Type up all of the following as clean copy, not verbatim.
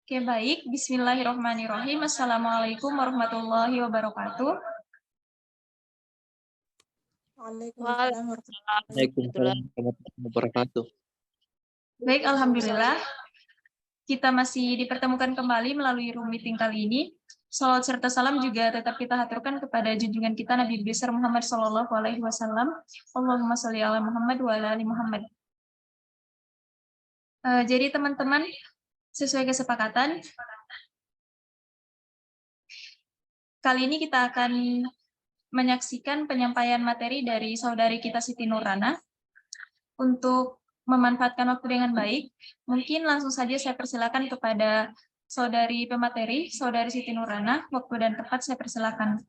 Oke, baik. Bismillahirrahmanirrahim. Assalamualaikum warahmatullahi wabarakatuh. Waalaikumsalam Waalaikumsalam warahmatullahi wabarakatuh. Baik, alhamdulillah. Kita masih dipertemukan kembali melalui room meeting kali ini. Salawat serta salam juga tetap kita haturkan kepada junjungan kita Nabi besar Muhammad Sallallahu Alaihi Wasallam. Allahumma sholli ala Muhammad wa ala ali Muhammad. Jadi teman-teman, sesuai kesepakatan, kali ini kita akan menyaksikan penyampaian materi dari saudari kita Siti Nurana. Untuk memanfaatkan waktu dengan baik, mungkin langsung saja saya persilakan kepada saudari pemateri, saudari Siti Nurana. Waktu dan tempat saya persilakan.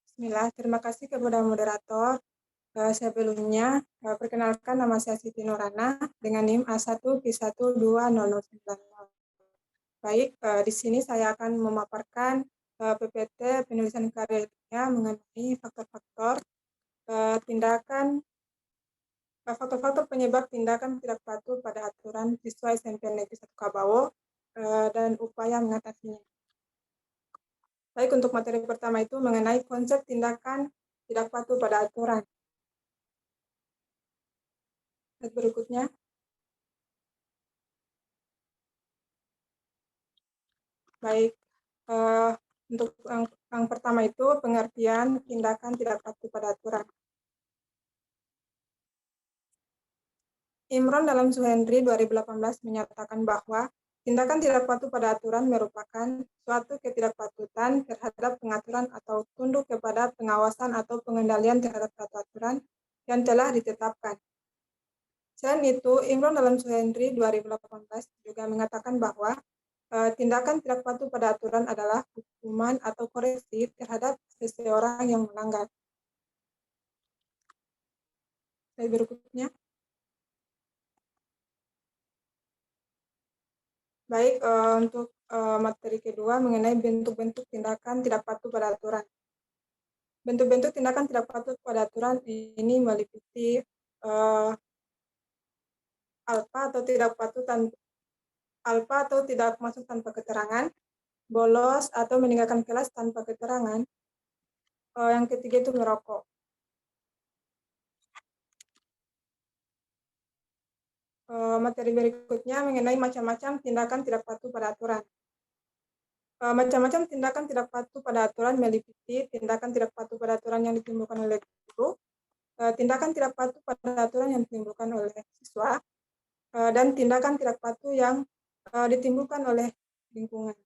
Bismillah, terima kasih kepada moderator. Sebelumnya, perkenalkan nama saya Siti Nurana dengan NIM A1P12009. Baik, di sini saya akan memaparkan PPT penulisan karya ilmiah mengenai faktor-faktor faktor-faktor penyebab tindakan tidak patuh pada aturan siswa SMP Negeri 1 Kabawo dan upaya mengatasinya. Baik, untuk materi pertama itu mengenai konsep tindakan tidak patuh pada aturan. Slide berikutnya. Baik, untuk yang pertama itu pengertian tindakan tidak patuh pada aturan. Imron dalam Suhendri 2018 menyatakan bahwa tindakan tidak patuh pada aturan merupakan suatu ketidakpatutan terhadap pengaturan atau tunduk kepada pengawasan atau pengendalian terhadap aturan yang telah ditetapkan. Selain itu, Imron dalam Suhendri 2018 juga mengatakan bahwa tindakan tidak patuh pada aturan adalah hukuman atau koreksi terhadap seseorang yang melanggar. Slide berikutnya. Baik, untuk materi kedua mengenai bentuk-bentuk tindakan tidak patuh pada aturan. Bentuk-bentuk tindakan tidak patuh pada aturan ini meliputi alfa atau tidak masuk tanpa keterangan, bolos atau meninggalkan kelas tanpa keterangan. Yang ketiga itu merokok. Materi berikutnya mengenai macam-macam tindakan tidak patuh pada aturan. Macam-macam tindakan tidak patuh pada aturan meliputi tindakan tidak patuh pada aturan yang ditimbulkan oleh guru, tindakan tidak patuh pada aturan yang ditimbulkan oleh siswa, dan tindakan tidak patuh yang ditimbulkan oleh lingkungan.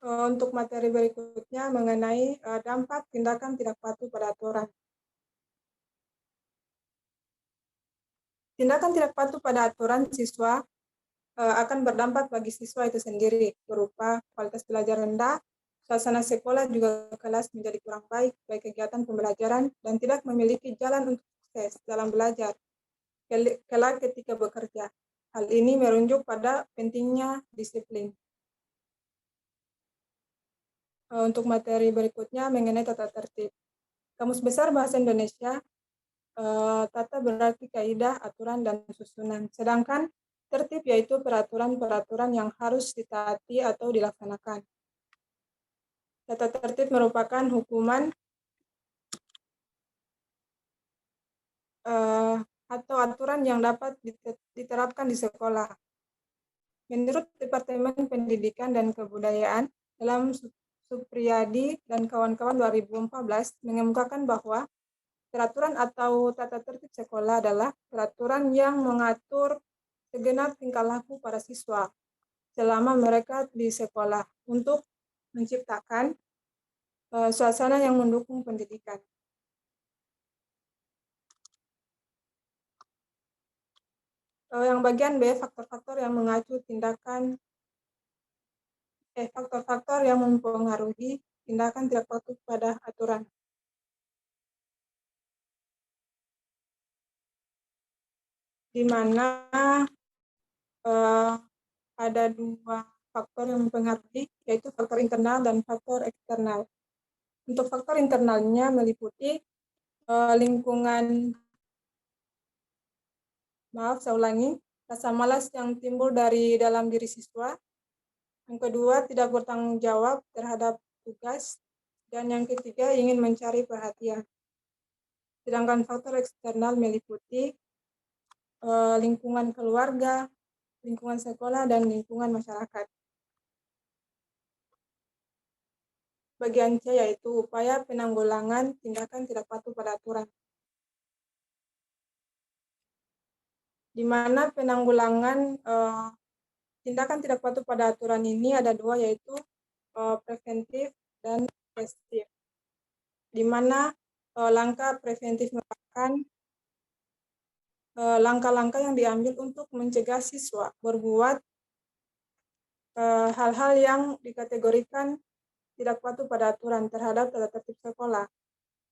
Untuk materi berikutnya mengenai dampak tindakan tidak patuh pada aturan. Tindakan tidak patuh pada aturan siswa akan berdampak bagi siswa itu sendiri, berupa kualitas belajar rendah, suasana sekolah juga kelas menjadi kurang baik kegiatan pembelajaran, dan tidak memiliki jalan untuk sukses dalam belajar kelak ketika bekerja. Hal ini merujuk pada pentingnya disiplin. Untuk materi berikutnya mengenai tata tertib. Kamus Besar Bahasa Indonesia, tata berarti kaidah, aturan, dan susunan. Sedangkan tertib yaitu peraturan-peraturan yang harus ditaati atau dilaksanakan. Tata tertib merupakan hukuman atau aturan yang dapat diterapkan di sekolah. Menurut Departemen Pendidikan dan Kebudayaan, dalam Supriyadi dan kawan-kawan 2014 mengemukakan bahwa peraturan atau tata tertib sekolah adalah peraturan yang mengatur segenap tingkah laku para siswa selama mereka di sekolah untuk menciptakan suasana yang mendukung pendidikan. Yang bagian B, faktor-faktor yang mengacu tindakan, faktor-faktor yang mempengaruhi tindakan tidak patuh pada aturan. Di mana ada dua faktor yang mempengaruhi, yaitu faktor internal dan faktor eksternal. Untuk faktor internalnya meliputi lingkungan Maaf, saya ulangi. Rasa malas yang timbul dari dalam diri siswa. Yang kedua, tidak bertanggung jawab terhadap tugas. Dan yang ketiga, ingin mencari perhatian. Sedangkan faktor eksternal meliputi lingkungan keluarga, lingkungan sekolah, dan lingkungan masyarakat. Bagian C yaitu upaya penanggulangan tindakan tidak patuh pada aturan. Di mana penanggulangan tindakan tidak patuh pada aturan ini ada dua, yaitu preventif dan represif. Di mana langkah preventif merupakan langkah-langkah yang diambil untuk mencegah siswa berbuat hal-hal yang dikategorikan tidak patuh pada aturan terhadap tata tertib sekolah.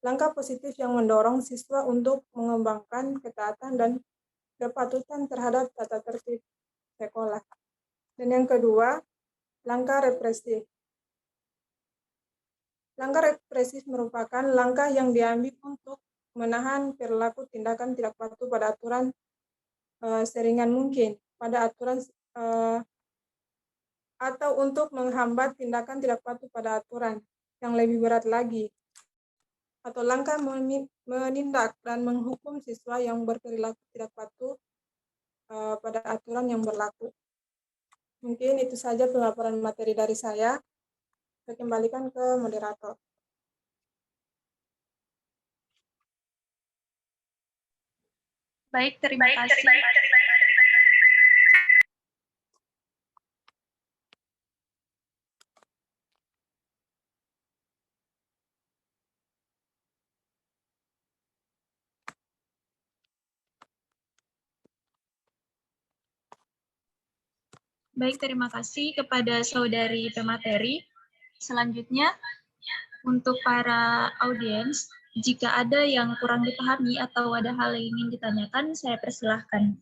Langkah positif yang mendorong siswa untuk mengembangkan ketaatan dan kepatutan terhadap tata tertib sekolah. Dan yang kedua, langkah represif. Langkah represif merupakan langkah yang diambil untuk menahan perilaku tindakan tidak patuh pada aturan seringan mungkin pada aturan atau untuk menghambat tindakan tidak patuh pada aturan yang lebih berat lagi, atau langkah menindak dan menghukum siswa yang berperilaku tidak patuh pada aturan yang berlaku. Mungkin itu saja pemaparan materi dari saya. Saya kembalikan ke moderator. Baik, terima kasih. Baik, terima kasih kepada saudari pemateri. Selanjutnya, untuk para audiens, jika ada yang kurang dipahami atau ada hal yang ingin ditanyakan, saya persilahkan.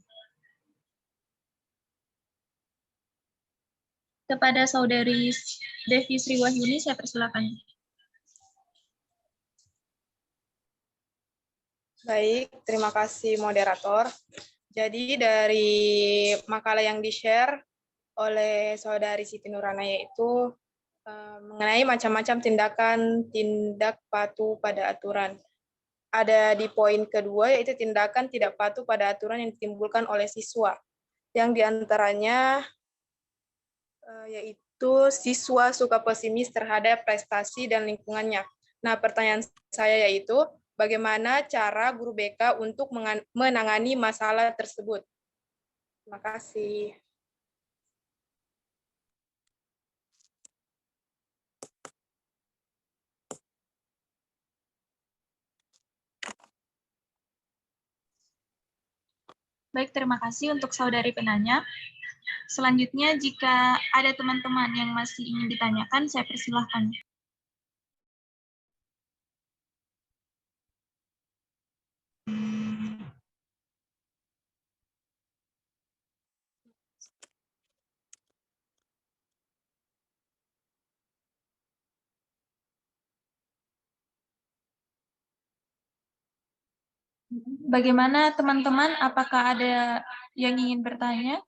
Kepada saudari Devi Sriwahyuni, saya persilahkan. Baik, terima kasih moderator. Jadi dari makalah yang di-share oleh saudari Siti Nurhana yaitu mengenai macam-macam tindak patuh pada aturan. Ada di poin kedua yaitu tindakan tidak patuh pada aturan yang ditimbulkan oleh siswa. Yang diantaranya yaitu siswa suka pesimis terhadap prestasi dan lingkungannya. Nah, pertanyaan saya yaitu bagaimana cara guru BK untuk menangani masalah tersebut? Terima kasih. Baik, terima kasih untuk saudari penanya. Selanjutnya, jika ada teman-teman yang masih ingin ditanyakan, saya persilahkan. Bagaimana teman-teman? Apakah ada yang ingin bertanya?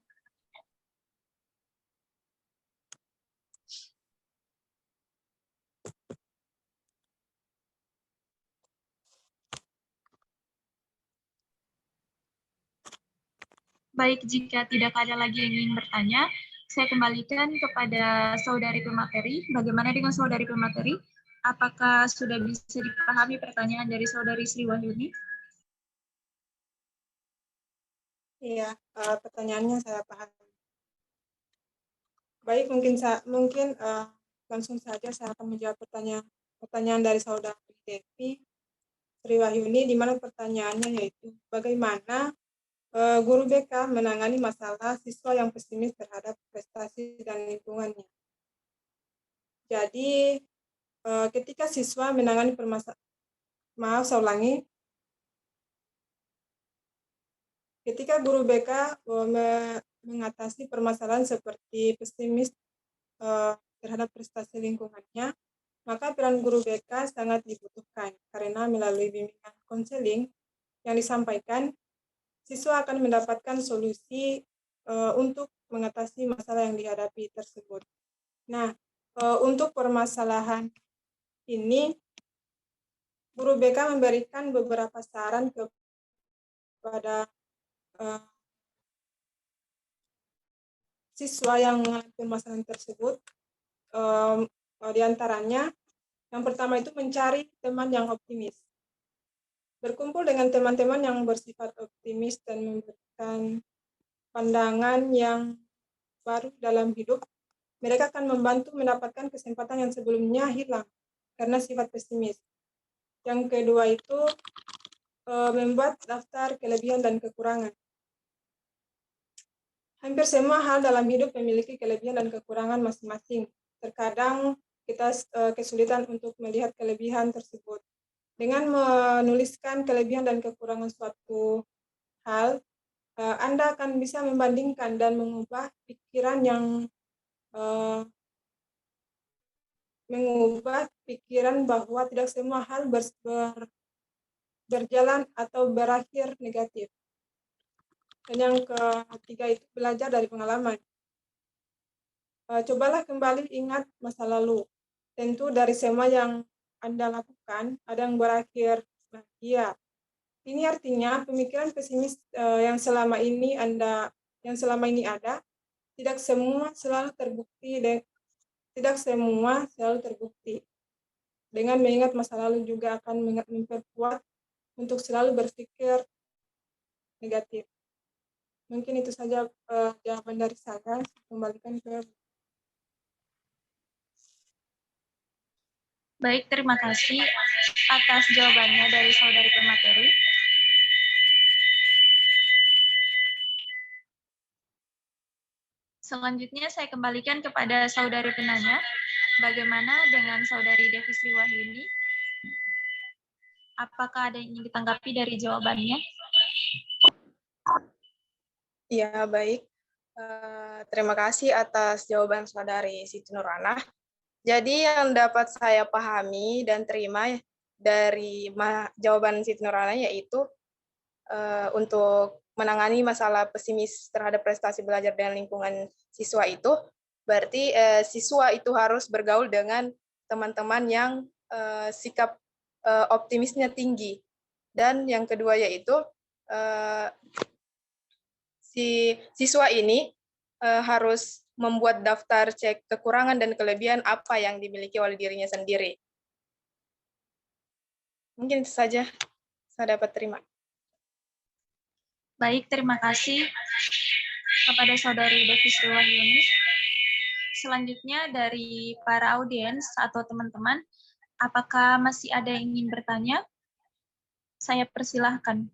Baik, jika tidak ada lagi yang ingin bertanya, saya kembalikan kepada saudari pemateri. Bagaimana dengan saudari pemateri? Apakah sudah bisa dipahami pertanyaan dari saudari Sriwahyuni? Iya, pertanyaannya saya paham. Baik, mungkin langsung saja saya akan menjawab pertanyaan dari saudari Devi Sriwahyuni, di mana pertanyaannya yaitu bagaimana guru BK menangani masalah siswa yang pesimis terhadap prestasi dan lingkungannya. Jadi ketika siswa menangani saya ulangi. Ketika guru BK mengatasi permasalahan seperti pesimis terhadap prestasi lingkungannya, maka peran guru BK sangat dibutuhkan karena melalui bimbingan konseling yang disampaikan, siswa akan mendapatkan solusi untuk mengatasi masalah yang dihadapi tersebut. Nah, untuk permasalahan ini, guru BK memberikan beberapa saran kepada siswa yang mengalami permasalahan tersebut. Di antaranya, yang pertama itu mencari teman yang optimis. Berkumpul dengan teman-teman yang bersifat optimis dan memberikan pandangan yang baru dalam hidup, mereka akan membantu mendapatkan kesempatan yang sebelumnya hilang karena sifat pesimis. Yang kedua itu membuat daftar kelebihan dan kekurangan. Hampir semua hal dalam hidup memiliki kelebihan dan kekurangan masing-masing. Terkadang kita kesulitan untuk melihat kelebihan tersebut. Dengan menuliskan kelebihan dan kekurangan suatu hal, Anda akan bisa membandingkan dan mengubah pikiran bahwa tidak semua hal berjalan atau berakhir negatif. Dan yang ketiga itu belajar dari pengalaman. Cobalah kembali ingat masa lalu. Tentu dari semua yang Anda lakukan, ada yang berakhir bahagia. Ini artinya pemikiran pesimis yang selama ini ada, tidak semua selalu terbukti. Dengan mengingat masa lalu juga akan memperkuat untuk selalu berpikir negatif. Mungkin itu saja jawaban dari saya. Kembalikan ke. Baik, terima kasih atas jawabannya dari saudari pemateri. Selanjutnya saya kembalikan kepada saudari penanya. Bagaimana dengan saudari Devi Sriwahyuni? Apakah ada yang ingin ditanggapi dari jawabannya? Ya, baik. Terima kasih atas jawaban saudari Siti Nurhana. Jadi yang dapat saya pahami dan terima dari jawaban Siti Nurhana yaitu untuk menangani masalah pesimis terhadap prestasi belajar dan lingkungan siswa itu, berarti siswa itu harus bergaul dengan teman-teman yang sikap optimisnya tinggi. Dan yang kedua yaitu si siswa ini harus membuat daftar cek kekurangan dan kelebihan apa yang dimiliki oleh dirinya sendiri. Mungkin itu saja saya dapat terima. Baik, terima kasih kepada saudari Devi Sriwahyuni. Selanjutnya dari para audiens atau teman-teman, apakah masih ada yang ingin bertanya? Saya persilahkan.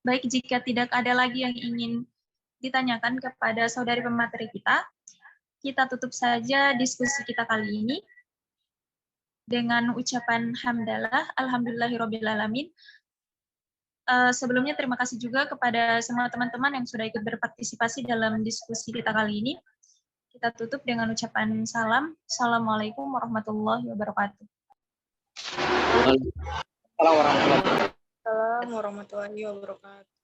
Baik, jika tidak ada lagi yang ingin ditanyakan kepada saudari pemateri kita tutup saja diskusi kita kali ini dengan ucapan hamdalah, alhamdulillahirrabbilalamin. Sebelumnya terima kasih juga kepada semua teman-teman yang sudah ikut berpartisipasi dalam diskusi kita kali ini. Kita tutup dengan ucapan salam. Assalamualaikum warahmatullahi wabarakatuh. Waalaikumsalam warahmatullahi wabarakatuh. Assalamualaikum warahmatullahi wabarakatuh.